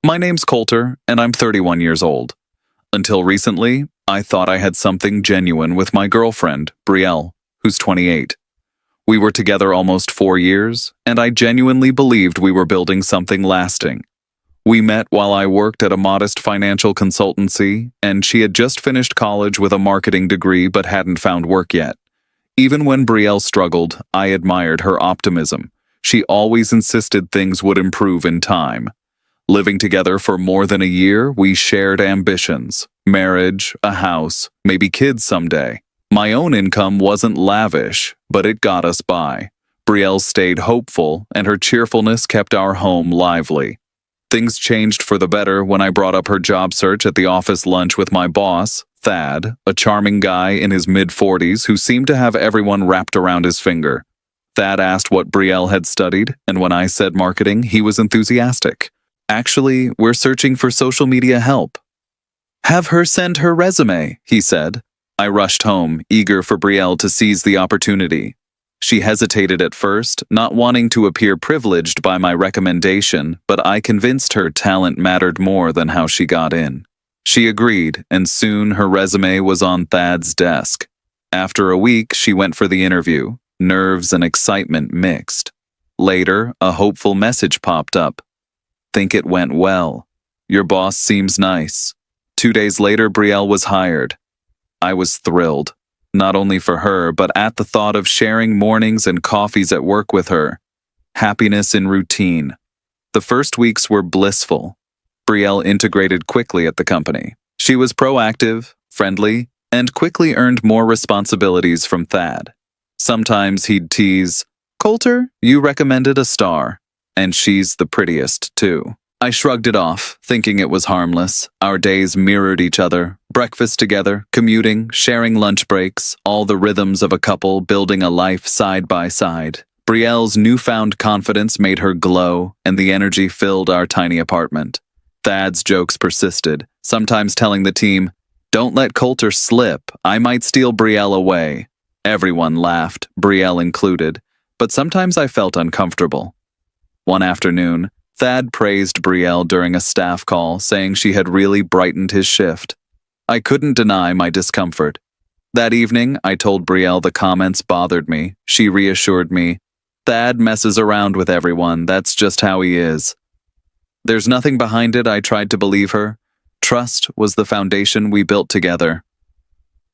My name's Coulter, and I'm 31 years old. Until recently, I thought I had something genuine with my girlfriend, Brielle, who's 28. We were together almost 4 years, and I genuinely believed we were building something lasting. We met while I worked at a modest financial consultancy, and she had just finished college with a marketing degree but hadn't found work yet. Even when Brielle struggled, I admired her optimism. She always insisted things would improve in time. Living together for more than a year, we shared ambitions: marriage, a house, maybe kids someday. My own income wasn't lavish, but it got us by. Brielle stayed hopeful, and her cheerfulness kept our home lively. Things changed for the better when I brought up her job search at the office lunch with my boss, Thad, a charming guy in his mid-40s who seemed to have everyone wrapped around his finger. Thad asked what Brielle had studied, and when I said marketing, he was enthusiastic. "Actually, we're searching for social media help." "Have her send her resume," he said. I rushed home, eager for Brielle to seize the opportunity. She hesitated at first, not wanting to appear privileged by my recommendation, but I convinced her talent mattered more than how she got in. She agreed, and soon her resume was on Thad's desk. After a week, she went for the interview, nerves and excitement mixed. Later, a hopeful message popped up. "Think it went well. Your boss seems nice." 2 days later, Brielle was hired. I was thrilled, not only for her, but at the thought of sharing mornings and coffees at work with her. Happiness in routine. The first weeks were blissful. Brielle integrated quickly at the company. She was proactive, friendly, and quickly earned more responsibilities from Thad. Sometimes he'd tease, "Coulter, you recommended a star. And she's the prettiest, too." I shrugged it off, thinking it was harmless. Our days mirrored each other. Breakfast together, commuting, sharing lunch breaks, all the rhythms of a couple building a life side by side. Brielle's newfound confidence made her glow, and the energy filled our tiny apartment. Thad's jokes persisted, sometimes telling the team, "Don't let Coulter slip. I might steal Brielle away." Everyone laughed, Brielle included, but sometimes I felt uncomfortable. One afternoon, Thad praised Brielle during a staff call, saying she had really brightened his shift. I couldn't deny my discomfort. That evening, I told Brielle the comments bothered me. She reassured me, "Thad messes around with everyone, that's just how he is." "There's nothing behind it," I tried to believe her. Trust was the foundation we built together.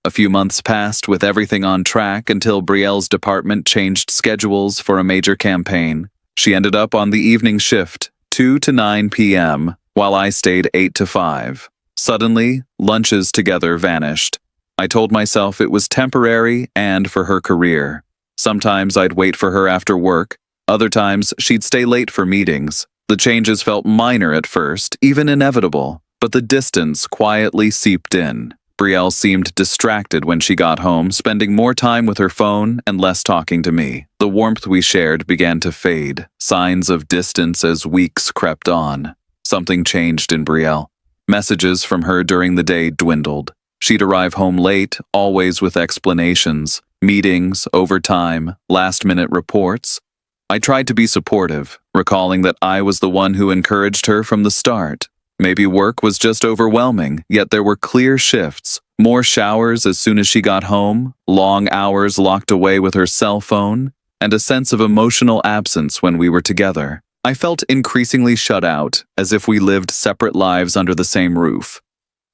A few months passed with everything on track until Brielle's department changed schedules for a major campaign. She ended up on the evening shift, 2 to 9 p.m., while I stayed 8 to 5. Suddenly, lunches together vanished. I told myself it was temporary and for her career. Sometimes I'd wait for her after work. Other times, she'd stay late for meetings. The changes felt minor at first, even inevitable, but the distance quietly seeped in. Brielle seemed distracted when she got home, spending more time with her phone and less talking to me. The warmth we shared began to fade, signs of distance as weeks crept on. Something changed in Brielle. Messages from her during the day dwindled. She'd arrive home late, always with explanations, meetings, overtime, last-minute reports. I tried to be supportive, recalling that I was the one who encouraged her from the start. Maybe work was just overwhelming, yet there were clear shifts. More showers as soon as she got home, long hours locked away with her cell phone, and a sense of emotional absence when we were together. I felt increasingly shut out, as if we lived separate lives under the same roof.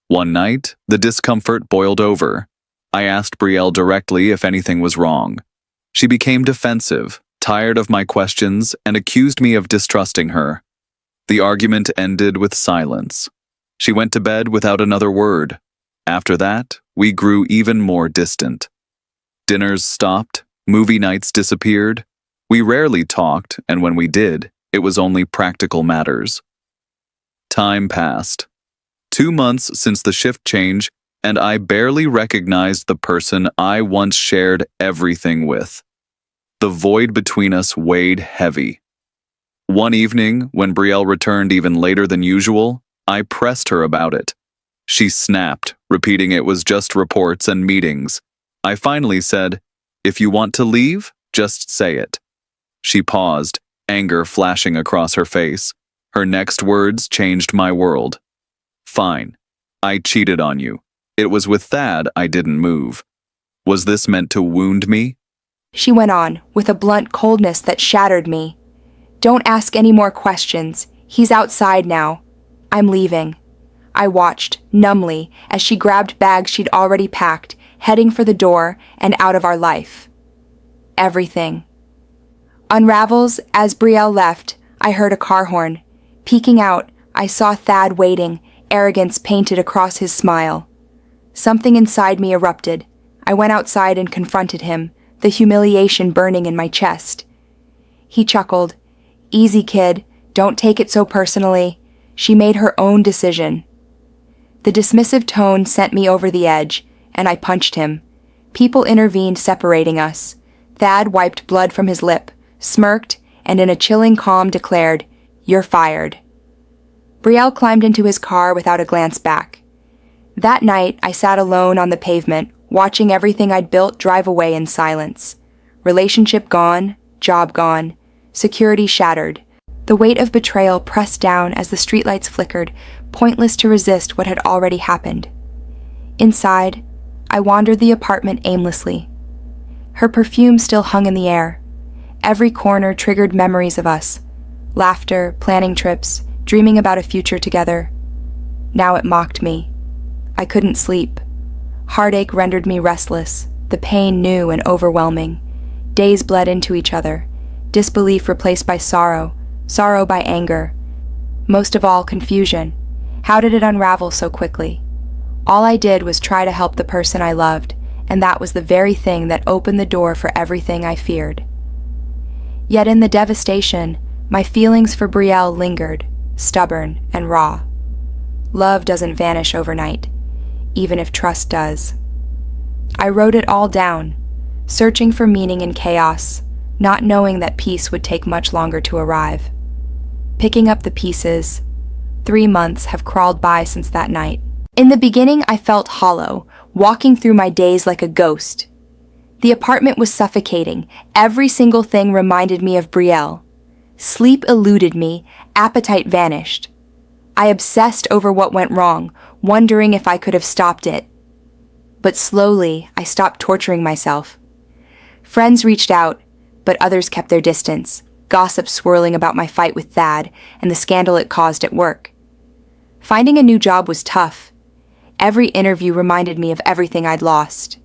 One night, the discomfort boiled over. I asked Brielle directly if anything was wrong. She became defensive, tired of my questions, and accused me of distrusting her. The argument ended with silence. She went to bed without another word. After that, we grew even more distant. Dinners stopped, movie nights disappeared. We rarely talked, and when we did, it was only practical matters. Time passed. 2 months since the shift change, and I barely recognized the person I once shared everything with. The void between us weighed heavy. One evening, when Brielle returned even later than usual, I pressed her about it. She snapped, repeating it was just reports and meetings. I finally said, "If you want to leave, just say it." She paused, anger flashing across her face. Her next words changed my world. Fine. I cheated on you. It was with Thad I didn't move. Was this meant to wound me? She went on, with a blunt coldness that shattered me. Don't ask any more questions. He's outside now. I'm leaving. I watched, numbly, as she grabbed bags she'd already packed, heading for the door and out of our life. Everything. Unravels, as Brielle left, I heard a car horn. Peeking out, I saw Thad waiting, arrogance painted across his smile. Something inside me erupted. I went outside and confronted him, the humiliation burning in my chest. He chuckled. Easy, kid. Don't take it so personally. She made her own decision. The dismissive tone sent me over the edge, and I punched him. People intervened, separating us. Thad wiped blood from his lip, smirked, and in a chilling calm declared, "You're fired." Brielle climbed into his car without a glance back. That night, I sat alone on the pavement, watching everything I'd built drive away in silence. Relationship gone, job gone, security shattered. The weight of betrayal pressed down as the streetlights flickered, pointless to resist what had already happened. Inside, I wandered the apartment aimlessly. Her perfume still hung in the air. Every corner triggered memories of us. Laughter, planning trips, dreaming about a future together. Now it mocked me. I couldn't sleep. Heartache rendered me restless, the pain new and overwhelming. Days bled into each other. Disbelief replaced by sorrow, sorrow by anger. Most of all, confusion. How did it unravel so quickly? All I did was try to help the person I loved, and that was the very thing that opened the door for everything I feared. Yet in the devastation, my feelings for Brielle lingered, stubborn and raw. Love doesn't vanish overnight, even if trust does. I wrote it all down, searching for meaning in chaos, not knowing that peace would take much longer to arrive. Picking up the pieces, 3 months have crawled by since that night. In the beginning, I felt hollow, walking through my days like a ghost. The apartment was suffocating. Every single thing reminded me of Brielle. Sleep eluded me, appetite vanished. I obsessed over what went wrong, wondering if I could have stopped it. But slowly, I stopped torturing myself. Friends reached out, but others kept their distance, gossip swirling about my fight with Thad and the scandal it caused at work. Finding a new job was tough. Every interview reminded me of everything I'd lost.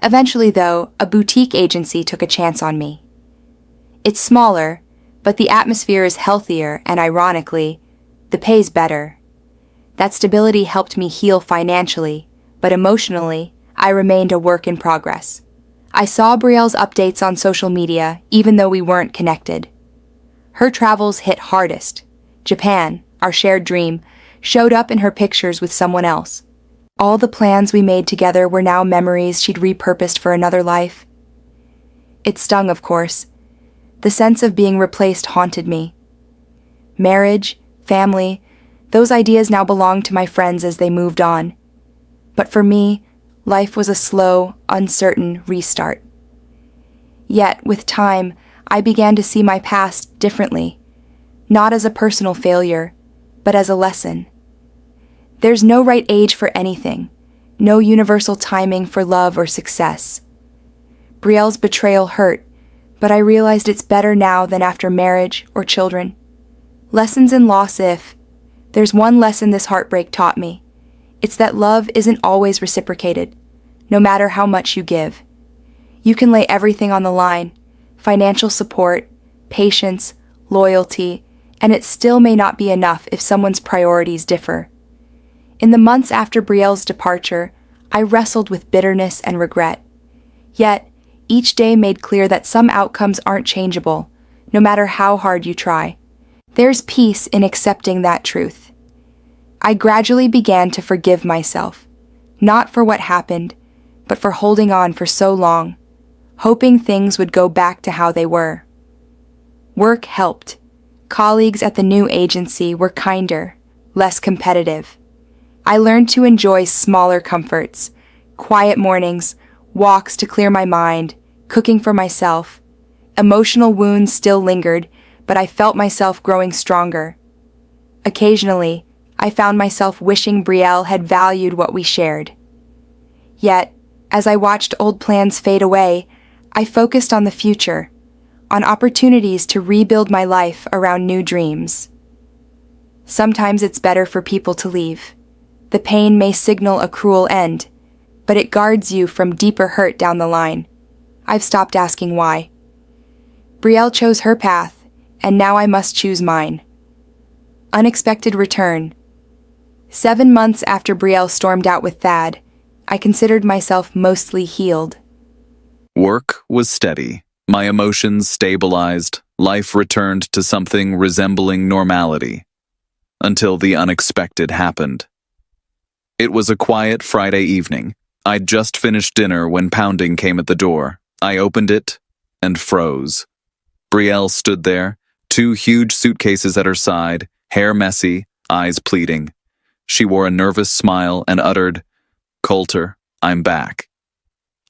Eventually, though, a boutique agency took a chance on me. It's smaller, but the atmosphere is healthier and, ironically, the pay's better. That stability helped me heal financially, but emotionally, I remained a work in progress. I saw Brielle's updates on social media, even though we weren't connected. Her travels hit hardest. Japan, our shared dream, showed up in her pictures with someone else. All the plans we made together were now memories she'd repurposed for another life. It stung, of course. The sense of being replaced haunted me. Marriage, family, those ideas now belonged to my friends as they moved on. But for me, life was a slow, uncertain restart. Yet, with time, I began to see my past differently, not as a personal failure, but as a lesson. There's no right age for anything, no universal timing for love or success. Brielle's betrayal hurt, but I realized it's better now than after marriage or children. Lessons in loss if. There's one lesson this heartbreak taught me. It's that love isn't always reciprocated, no matter how much you give. You can lay everything on the line, financial support, patience, loyalty, and it still may not be enough if someone's priorities differ. In the months after Brielle's departure, I wrestled with bitterness and regret. Yet, each day made clear that some outcomes aren't changeable, no matter how hard you try. There's peace in accepting that truth. I gradually began to forgive myself, not for what happened, but for holding on for so long, hoping things would go back to how they were. Work helped. Colleagues at the new agency were kinder, less competitive. I learned to enjoy smaller comforts, quiet mornings, walks to clear my mind, cooking for myself. Emotional wounds still lingered, but I felt myself growing stronger. Occasionally, I found myself wishing Brielle had valued what we shared. Yet, as I watched old plans fade away, I focused on the future, on opportunities to rebuild my life around new dreams. Sometimes it's better for people to leave. The pain may signal a cruel end, but it guards you from deeper hurt down the line. I've stopped asking why. Brielle chose her path, and now I must choose mine. Unexpected return. 7 months after Brielle stormed out with Thad, I considered myself mostly healed. Work was steady. My emotions stabilized. Life returned to something resembling normality. Until the unexpected happened. It was a quiet Friday evening. I'd just finished dinner when pounding came at the door. I opened it and froze. Brielle stood there, 2 huge suitcases at her side, hair messy, eyes pleading. She wore a nervous smile and uttered, "Coulter, I'm back.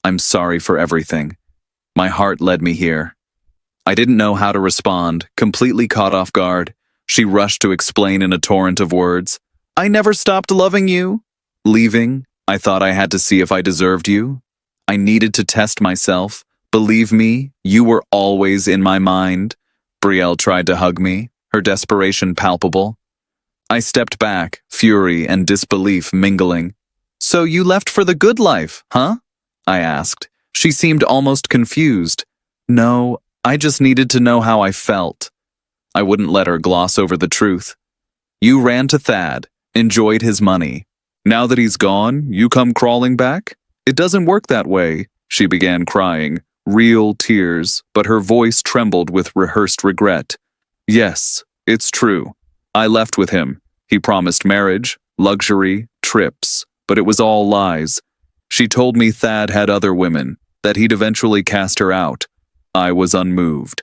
I'm sorry for everything. My heart led me here." I didn't know how to respond, completely caught off guard. She rushed to explain in a torrent of words. "I never stopped loving you." Leaving, I thought I had to see if I deserved you. I needed to test myself. Believe me, you were always in my mind. Brielle tried to hug me, her desperation palpable. I stepped back, fury and disbelief mingling. "So you left for the good life, huh?" I asked. She seemed almost confused. "No, I just needed to know how I felt." I wouldn't let her gloss over the truth. "You ran to Thad, enjoyed his money. Now that he's gone, you come crawling back? It doesn't work that way." She began crying, real tears, but her voice trembled with rehearsed regret. "Yes, it's true. I left with him. He promised marriage, luxury, trips, but it was all lies. She told me Thad had other women, that he'd eventually cast her out. I was unmoved.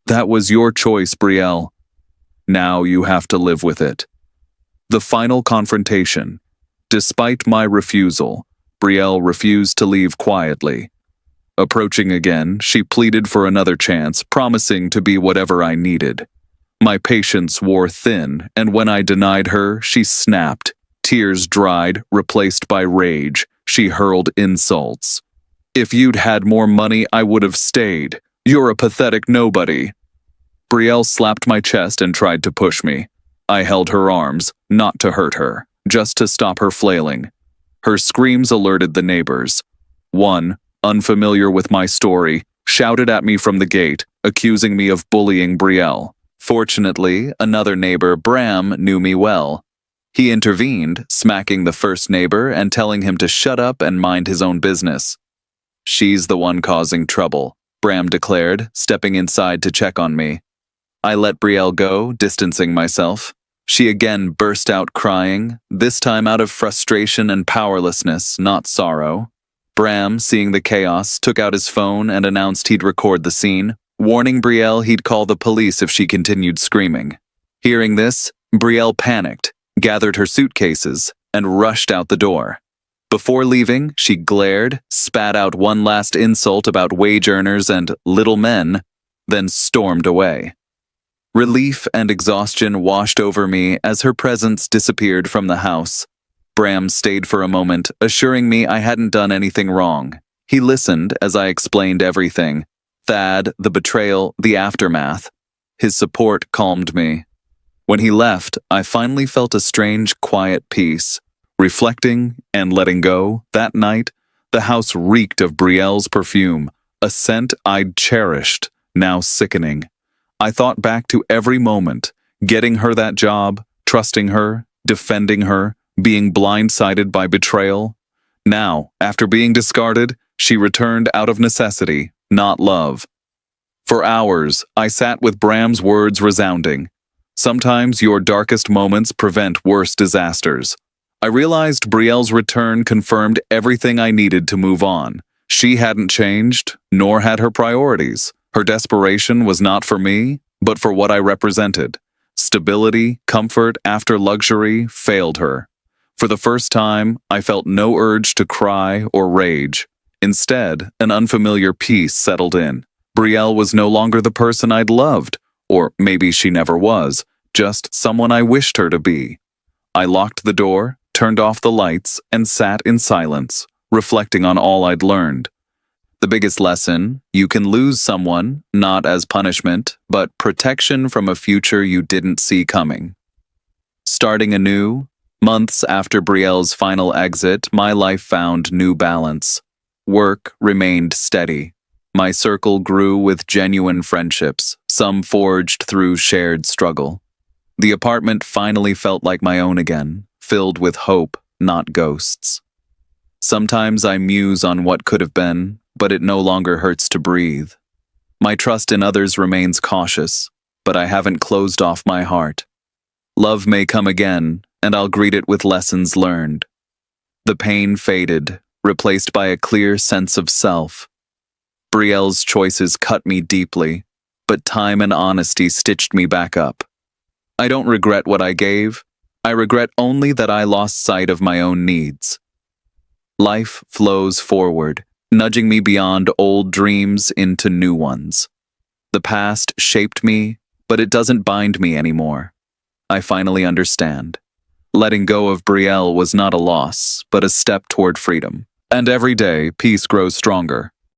That was your choice, Brielle. Now you have to live with it." The final confrontation. Despite my refusal, Brielle refused to leave quietly. Approaching again, she pleaded for another chance, promising to be whatever I needed. My patience wore thin, and when I denied her, she snapped. Tears dried, replaced by rage. She hurled insults. "If you'd had more money, I would have stayed. You're a pathetic nobody." Brielle slapped my chest and tried to push me. I held her arms, not to hurt her, just to stop her flailing. Her screams alerted the neighbors. One, unfamiliar with my story, shouted at me from the gate, accusing me of bullying Brielle. Fortunately, another neighbor, Bram, knew me well. He intervened, smacking the first neighbor and telling him to shut up and mind his own business. "She's the one causing trouble," Bram declared, stepping inside to check on me. I let Brielle go, distancing myself. She again burst out crying, this time out of frustration and powerlessness, not sorrow. Bram, seeing the chaos, took out his phone and announced he'd record the scene, warning Brielle he'd call the police if she continued screaming. Hearing this, Brielle panicked, gathered her suitcases, and rushed out the door. Before leaving, she glared, spat out one last insult about wage earners and little men, then stormed away. Relief and exhaustion washed over me as her presence disappeared from the house. Bram stayed for a moment, assuring me I hadn't done anything wrong. He listened as I explained everything. Thad, the betrayal, the aftermath. His support calmed me. When he left, I finally felt a strange, quiet peace. Reflecting and letting go, that night, the house reeked of Brielle's perfume, a scent I'd cherished, now sickening. I thought back to every moment, getting her that job, trusting her, defending her, being blindsided by betrayal. Now, after being discarded, she returned out of necessity, not love. For hours, I sat with Bram's words resounding. Sometimes your darkest moments prevent worse disasters. I realized Brielle's return confirmed everything I needed to move on. She hadn't changed, nor had her priorities. Her desperation was not for me, but for what I represented. Stability, comfort after luxury failed her. For the first time, I felt no urge to cry or rage. Instead, an unfamiliar peace settled in. Brielle was no longer the person I'd loved, or maybe she never was, just someone I wished her to be. I locked the door, turned off the lights, and sat in silence, reflecting on all I'd learned. The biggest lesson: you can lose someone, not as punishment, but protection from a future you didn't see coming. Starting anew, months after Brielle's final exit, my life found new balance. Work remained steady. My circle grew with genuine friendships, some forged through shared struggle. The apartment finally felt like my own again, filled with hope, not ghosts. Sometimes I muse on what could have been, but it no longer hurts to breathe. My trust in others remains cautious, but I haven't closed off my heart. Love may come again, and I'll greet it with lessons learned. The pain faded, replaced by a clear sense of self. Brielle's choices cut me deeply, but time and honesty stitched me back up. I don't regret what I gave. I regret only that I lost sight of my own needs. Life flows forward, nudging me beyond old dreams into new ones. The past shaped me, but it doesn't bind me anymore. I finally understand. Letting go of Brielle was not a loss, but a step toward freedom. And every day, peace grows stronger.